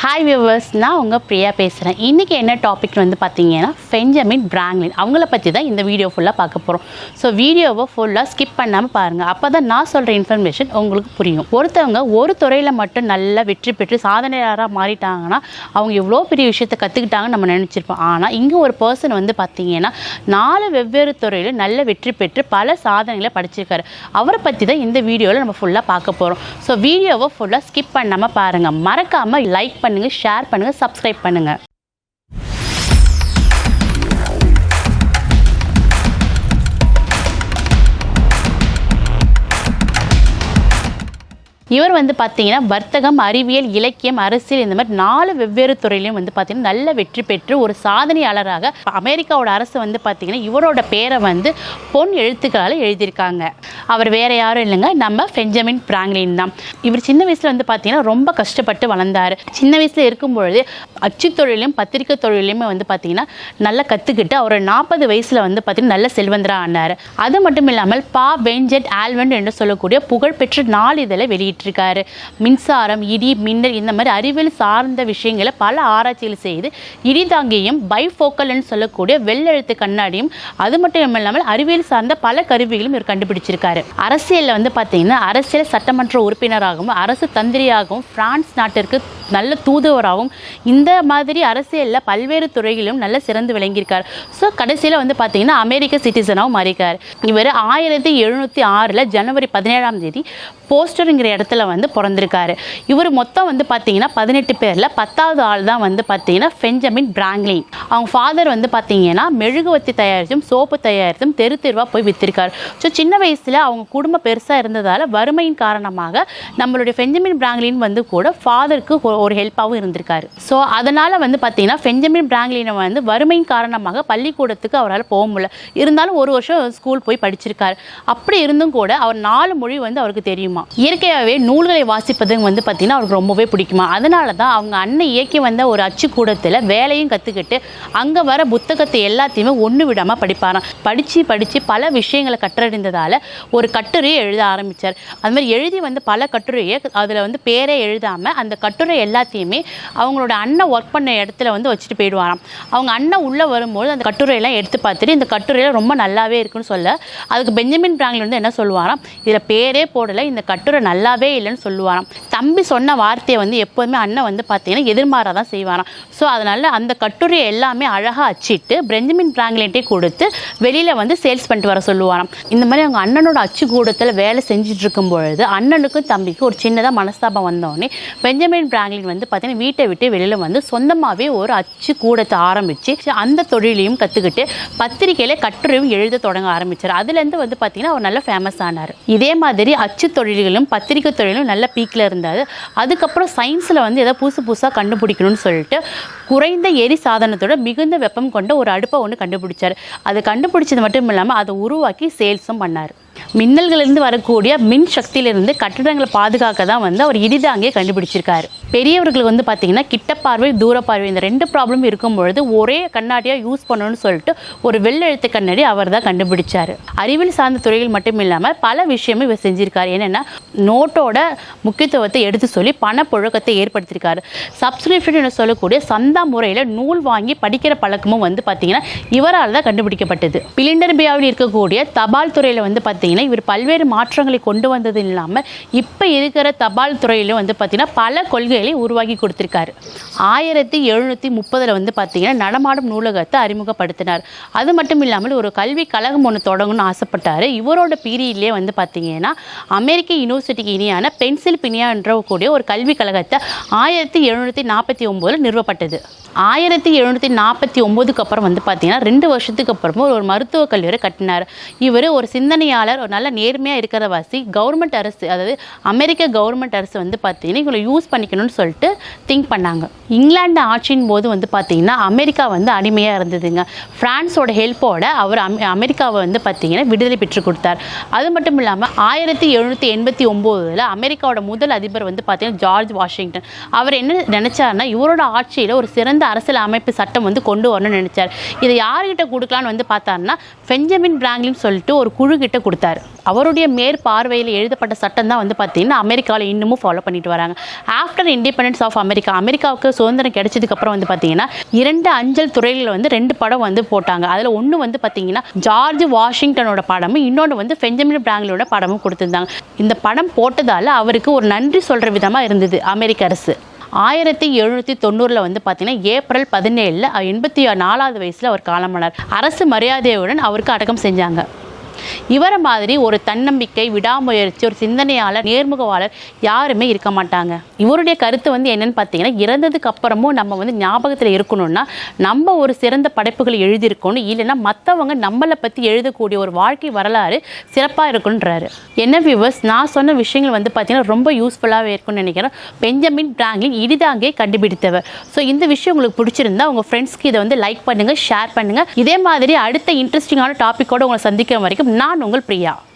Hi viewers, நான் உங்கள் பிரியா பேசுகிறேன். இன்றைக்கி என்ன டாபிக் வந்து பார்த்தீங்கன்னா பெஞ்சமின் பிராங்க்லின் அவங்கள பற்றி தான் இந்த வீடியோ ஃபுல்லாக பார்க்க போகிறோம். ஸோ வீடியோவை ஃபுல்லாக ஸ்கிப் பண்ணாமல் பாருங்கள். அப்போ தான் நான் சொல்கிற இன்ஃபர்மேஷன் உங்களுக்கு புரியும். ஒருத்தவங்க ஒரு துறையில் மட்டும் நல்லா வெற்றி பெற்று சாதனையாளராக மாறிட்டாங்கன்னா அவங்க எவ்வளோ பெரிய விஷயத்தை கற்றுக்கிட்டாங்கன்னு நம்ம நினச்சிருப்போம். ஆனால் இங்கே ஒரு பர்சன் வந்து பார்த்தீங்கன்னா 4 வெவ்வேறு துறையில் நல்ல வெற்றி பெற்று பல சாதனைகளை படிச்சிருக்காரு. அவரை பற்றி தான் இந்த வீடியோவில் நம்ம ஃபுல்லாக பார்க்க போகிறோம். ஸோ வீடியோவை ஃபுல்லாக ஸ்கிப் பண்ணாமல் பாருங்கள். மறக்காமல் லைக் பண்ணுங்க, ஷேர் பண்ணுங்க, சப்ஸ்கிரைப் பண்ணுங்க. இவர் வந்து பார்த்தீங்கன்னா வர்த்தகம், அறிவியல், இலக்கியம், அரசியல் இந்த மாதிரி 4 வெவ்வேறு துறையிலையும் வந்து பார்த்தீங்கன்னா நல்ல வெற்றி பெற்று ஒரு சாதனையாளராக அமெரிக்காவோட அரசு வந்து பார்த்தீங்கன்னா இவரோட பேரை வந்து பொன் எழுத்துக்களால் எழுதியிருக்காங்க. அவர் வேறு யாரும் இல்லைங்க, நம்ம பெஞ்சமின் பிராங்க்லின் தான். இவர் சின்ன வயசில் வந்து பார்த்தீங்கன்னா ரொம்ப கஷ்டப்பட்டு வளர்ந்தார். சின்ன வயசில் இருக்கும்பொழுது அச்சு தொழிலையும் பத்திரிக்கை தொழிலையுமே வந்து பார்த்தீங்கன்னா நல்லா கற்றுக்கிட்டு அவர் 40 வயசில் வந்து பார்த்தீங்கன்னா நல்ல செல்வந்தராக ஆனார். அது மட்டும் இல்லாமல் பா வெஞ்சட் ஆல்வெண்ட் என்று சொல்லக்கூடிய புகழ்பெற்ற நாளிதழை வெளியிட்டிருக்காரு. மின்சாரம், இடி, மின்னல் இந்த மாதிரி அறிவியல் சார்ந்த விஷயங்களை பல ஆராய்ச்சிகள் செய்து இடிதாங்கியும் பைஃபோக்கல்னு சொல்லக்கூடிய வெள்ளெழுத்து கண்ணாடியும் அது மட்டும் இல்லாமல் அறிவியல் சார்ந்த பல கருவிகளும் இவர் கண்டுபிடிச்சிருக்காரு. அரசியலில் வந்து பார்த்தீங்கன்னா அரசியல் சட்டமன்ற உறுப்பினராகவும் அரசு தந்திரியாகவும் பிரான்ஸ் நாட்டிற்கு நல்ல தூதுவராகவும் இந்த மாதிரி அரசியலில் பல்வேறு துறைகளிலும் நல்ல சிறந்து விளங்கியிருக்கார். ஸோ கடைசியில் வந்து பார்த்தீங்கன்னா அமெரிக்க சிட்டிசனாகவும் மாறிக்கார். இவர் 1706 ஜனவரி 17 போஸ்டருங்கிற இடத்துல வந்து பிறந்திருக்காரு. இவர் மொத்தம் வந்து பார்த்தீங்கன்னா 18 பேரில் 10வது ஆள் தான் வந்து பார்த்தீங்கன்னா பெஞ்சமின் பிராங்க்லின். அவங்க ஃபாதர் வந்து பார்த்தீங்கன்னா மெழுகுவத்தி தயாரித்தும் சோப்பு தயாரித்தும் தெரு தெருவாக போய் வித்திருக்காரு. ஸோ சின்ன வயசில் அவங்க குடும்பம் பெருசாக இருந்ததால் வறுமையின் காரணமாக நம்மளுடைய பெஞ்சமின் பிராங்க்லின் வந்து கூட ஃபாதருக்கு ஒரு ஹெல்ப்பாகவும் இருந்திருக்காரு. ஸோ அதனால் வந்து பார்த்தீங்கன்னா பெஞ்சமின் பிராங்க்லினை வந்து வறுமையின் காரணமாக பள்ளிக்கூடத்துக்கு அவரால் போக முடியல. இருந்தாலும் ஒரு வருஷம் ஸ்கூல் போய் படிச்சிருக்காரு. அப்படி இருந்தும் கூட அவர் 4 மொழி வந்து அவருக்கு தெரியுமா. இயற்கையாகவே நூல்களை வாசிப்பது வந்து பார்த்தீங்கன்னா அவருக்கு ரொம்பவே பிடிக்குமா. அதனால தான் அவங்க அண்ணன் இயக்கி வந்த ஒரு அச்சுக்கூடத்தில் வேலையும் கற்றுக்கிட்டு அங்கே வர புத்தகத்தை எல்லாத்தையுமே ஒன்று விடாமல் படிப்பாராம். படித்து பல விஷயங்களை கற்றறிந்ததால் ஒரு கட்டுரையை எழுத ஆரம்பித்தார். அது மாதிரி எழுதி வந்து பல கட்டுரையை அதில் வந்து பேரே எழுதாமல் அந்த கட்டுரை எல்லாத்தையுமே அவங்களோட அண்ணன் ஒர்க் பண்ண இடத்துல வந்து வச்சுட்டு போயிடுவாராம். அவங்க அண்ணன் உள்ளே வரும்போது அந்த கட்டுரையெல்லாம் எடுத்து பார்த்துட்டு இந்த கட்டுரையில் ரொம்ப நல்லாவே இருக்குன்னு சொல்ல அதுக்கு பெஞ்சமின் பிராங்க்லின் வந்து என்ன சொல்லுவாராம், இதில் பேரே போடலை, இந்த கட்டுரை நல்லாவே இல்லைன்னு சொல்லுவாராம். தம்பி சொன்ன வார்த்தையை வந்து எப்போதுமே அண்ணன் வந்து பார்த்தீங்கன்னா எதிர்மாறாக தான் செய்வாராம். ஸோ அதனால் அந்த கட்டுரையை எல்லாமே அழகாக அச்சிட்டு பெஞ்சமின் பிராங்க்லின்ட்டே கொடுத்து வெளியில் வந்து சேல்ஸ் பண்ணிட்டு வர சொல்லுவாராம். இந்த மாதிரி அவங்க அண்ணனோட அச்சு கூடத்தில் வேலை செஞ்சுட்டு இருக்கும் பொழுது அண்ணனுக்கும் தம்பிக்கும் ஒரு சின்னதாக மனஸ்தாபம் வந்தோடனே பெஞ்சமின் பிராங்க்லின் வந்து பார்த்தீங்கன்னா வீட்டை விட்டு வெளியில் வந்து சொந்தமாகவே ஒரு அச்சு கூடத்தை ஆரம்பித்து அந்த தொழிலையும் கற்றுக்கிட்டு பத்திரிகையில் கட்டுரையும் எழுத தொடங்க ஆரம்பித்தார். அதுலேருந்து வந்து பார்த்தீங்கன்னா அவர் நல்ல ஃபேமஸ் ஆனார். இதே மாதிரி அச்சு தொழில்களும் பத்திரிக்கை தொழிலும் நல்ல பீக்கில் இருந்தார். அதுக்கப்புறம் சயின்ஸில் வந்து எதாவது புதுசாக கண்டுபிடிக்கணும்னு சொல்லிட்டு குறைந்த எரி சாதனத்தோட மிகுந்த வெப்பம் கொண்ட ஒரு அடுப்பை ஒன்று கண்டுபிடிச்சார். அது கண்டுபிடிச்சது மட்டும் இல்லாமல் அதை உருவாக்கி சேல்ஸும் பண்ணார். மின்னல்களிலிருந்து வரக்கூடிய மின் சக்தியிலிருந்து கட்டிடங்களை பாதுகாக்க தான் வந்து அவர் இடிதாங்கியே கண்டுபிடிச்சிருக்காரு. பெரியவர்களுக்கு வந்து பார்த்தீங்கன்னா கிட்ட பார்வை, தூர பார்வை இந்த 2 ப்ராப்ளம் இருக்கும் பொழுது ஒரே கண்ணாடியாக யூஸ் பண்ணணும்னு சொல்லிட்டு ஒரு வெள்ளெழுத்து கண்ணாடி அவர் தான் கண்டுபிடிச்சார். அறிவியல் சார்ந்த துறைகள் மட்டும் இல்லாமல் பல விஷயமும் இவர் செஞ்சிருக்காரு. என்னென்னா நோட்டோட முக்கியத்துவத்தை எடுத்து சொல்லி பணப்புழக்கத்தை ஏற்படுத்தியிருக்காரு. சப்ஸ்கிரிப்ஷன் சொல்லக்கூடிய சந்தா முறையில் நூல் வாங்கி படிக்கிற பழக்கமும் வந்து பார்த்தீங்கன்னா இவரால் தான் கண்டுபிடிக்கப்பட்டது. பிலிண்டர்பியாவில் இருக்கக்கூடிய தபால் துறையில் வந்து பார்த்தீங்கன்னா இவர் பல்வேறு மாற்றங்களை கொண்டு வந்தது இல்லாமல் இப்போ இருக்கிற தபால் துறையிலும் வந்து பார்த்தீங்கன்னா பல கொள்கைகளை உருவாக்கி கொடுத்துருக்காரு. 1730 வந்து பார்த்தீங்கன்னா நடமாடும் நூலகத்தை அறிமுகப்படுத்தினார். அது மட்டும் இல்லாமல் ஒரு கல்வி கழகம் ஒன்று தொடங்கணும்னு ஆசைப்பட்டார். இவரோட பீரியட்லேயே வந்து பார்த்தீங்கன்னா அமெரிக்க யூனிவர்சிட்டிக்கு இணையான பென்சில்வேனியா என்ற கூடிய ஒரு கல்வி கழகத்தை 1749 நிறுவப்பட்டது. 1749க்கு அப்புறம் வந்து பார்த்தீங்கன்னா 2 வருஷத்துக்கு அப்புறமும் ஒரு மருத்துவக் கல்லூரி கட்டினார். இவர் ஒரு சிந்தனையாளர், ஒரு நல்ல நேர்மையாக இருக்கிறவாசி. கவர்மெண்ட் அரசு, அதாவது அமெரிக்க கவர்மெண்ட் அரசு வந்து பார்த்தீங்கன்னா இவங்களை யூஸ் பண்ணிக்கணும்னு சொல்லிட்டு திங்க் பண்ணாங்க. இங்கிலாந்து ஆட்சியின் போது வந்து பார்த்தீங்கன்னா அமெரிக்கா வந்து அடிமையாக இருந்ததுங்க. ஃப்ரான்ஸோட ஹெல்ப்போட அவர் அமெரிக்காவை வந்து பார்த்தீங்கன்னா விடுதலை பெற்று கொடுத்தார். அது மட்டும் இல்லாமல் 1789 அமெரிக்காவோட முதல் அதிபர் வந்து பார்த்தீங்கன்னா ஜார்ஜ் வாஷிங்டன். அவர் என்ன நினைச்சாருன்னா இவரோட ஆட்சியில் ஒரு சிறந்த அரசியல் அமைப்பு சட்டம் வந்து கொண்டு வரணும்னு நினைச்சார். இதை யார்கிட்ட கொடுக்கலான்னு வந்து பார்த்தாருன்னா பெஞ்சமின் பிராங்க்லின் சொல்லிட்டு ஒரு குழு கிட்ட கொடுத்தாரு. அவருடைய மேற்பார்வையில் எழுதப்பட்ட சட்டம் தான் வந்து பார்த்திங்கன்னா அமெரிக்காவில் இன்னமும் ஃபாலோ பண்ணிட்டு வராங்க. ஆஃப்டர் இண்டிபெண்டன்ஸ் ஆஃப் அமெரிக்காவுக்கு சுதந்திரம் கிடைச்சதுக்கப்புறம் வந்து பார்த்திங்கன்னா 2 அஞ்சல் துறைகளில் வந்து 2 படம் வந்து போட்டாங்க. அதில் ஒன்று வந்து பார்த்திங்கன்னா ஜார்ஜ் வாஷிங்டனோட படமும், இன்னொன்று வந்து பெஞ்சமின் பிராங்க்லினோட படமும் கொடுத்துருந்தாங்க. இந்த படம் போட்டதால் அவருக்கு ஒரு நன்றி சொல்கிற விதமாக இருந்தது அமெரிக்க அரசு. 1790 வந்து பார்த்தீங்கன்னா ஏப்ரல் 17 84வது வயசில் அவர் காலமானார். அரசு மரியாதையுடன் அவருக்கு அடக்கம் செஞ்சாங்க. இவரை மாதிரி ஒரு தன்னம்பிக்கை, விடாமுயற்சி, ஒரு சிந்தனையாளர், நேர்முகவாளர் யாருமே இருக்க மாட்டாங்க. இவருடைய கருத்து வந்து என்னன்னு பார்த்தீங்கன்னா, இறந்ததுக்கு அப்புறமும் நம்ம வந்து ஞாபகத்தில் இருக்கணும்னா நம்ம ஒரு சிறந்த படைப்புகளை எழுதியிருக்கணும், இல்லைன்னா மற்றவங்க நம்மளை பற்றி எழுதக்கூடிய ஒரு வாழ்க்கை வரலாறு சிறப்பாக இருக்குன்றாரு. என்ன வியூவர்ஸ், நான் சொன்ன விஷயங்கள் வந்து பார்த்தீங்கன்னா ரொம்ப யூஸ்ஃபுல்லாகவே இருக்கும்னு நினைக்கிறேன். பெஞ்சமின் பிராங்க்லின் இடிதாங்கே கண்டுபிடித்தவர். ஸோ இந்த விஷயம் உங்களுக்கு பிடிச்சிருந்தா உங்கள் ஃப்ரெண்ட்ஸ்க்கு இதை வந்து லைக் பண்ணுங்கள், ஷேர் பண்ணுங்கள். இதே மாதிரி அடுத்த இன்ட்ரெஸ்டிங்கான டாப்பிக்கோடு உங்களை சந்திக்கிற வரைக்கும் நான் உங்கள் பிரியா.